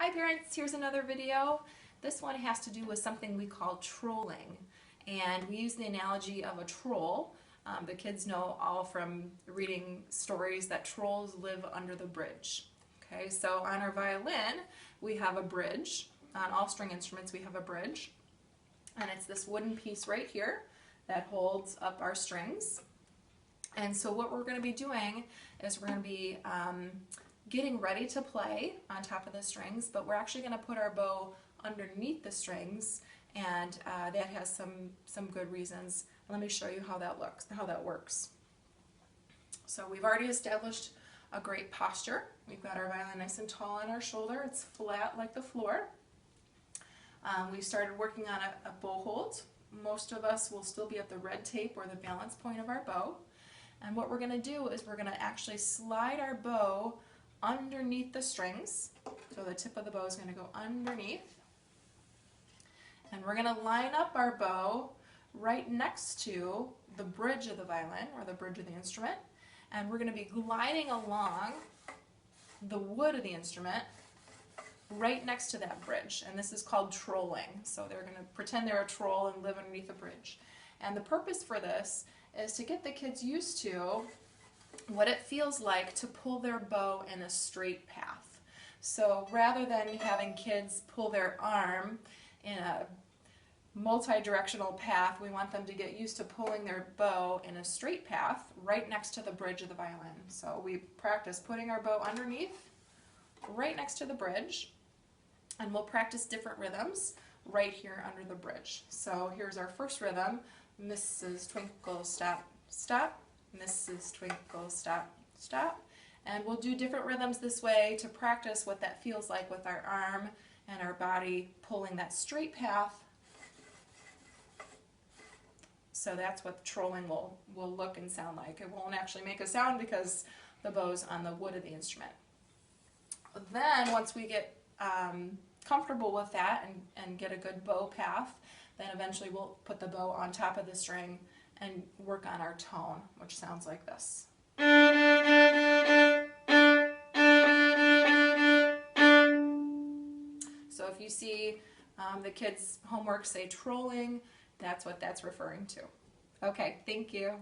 Hi parents, here's another video. This one has to do with something we call trolling, and we use the analogy of a troll. The kids know all from reading stories that trolls live under the bridge. Okay, so on our violin we have a bridge. On all string instruments we have a bridge, and it's this wooden piece right here that holds up our strings. And so what we're going to be doing is we're going to be getting ready to play on top of the strings, but we're actually going to put our bow underneath the strings, and that has some good reasons. Let me show you how that works. So we've already established a great posture. We've got our violin nice and tall on our shoulder. It's flat like the floor. We started working on a bow hold. Most of us will still be at the red tape or the balance point of our bow. And what we're going to do is we're going to actually slide our bow underneath the strings. So the tip of the bow is going to go underneath. And we're going to line up our bow right next to the bridge of the violin, or the bridge of the instrument. And we're going to be gliding along the wood of the instrument right next to that bridge. And this is called trolling. So they're going to pretend they're a troll and live underneath a bridge. And the purpose for this is to get the kids used to what it feels like to pull their bow in a straight path. So rather than having kids pull their arm in a multi-directional path, we want them to get used to pulling their bow in a straight path right next to the bridge of the violin. So we practice putting our bow underneath, right next to the bridge, and we'll practice different rhythms right here under the bridge. So here's our first rhythm: Mrs. Twinkle, stop, stop. Mrs. Twinkle, stop, stop. And we'll do different rhythms this way to practice what that feels like with our arm and our body pulling that straight path. So that's what trolling will look and sound like. It won't actually make a sound because the bow's on the wood of the instrument. Then once we get comfortable with that and get a good bow path, then eventually we'll put the bow on top of the string and work on our tone, which sounds like this. So if you see the kids' homework say trolling, that's what that's referring to. Okay, thank you.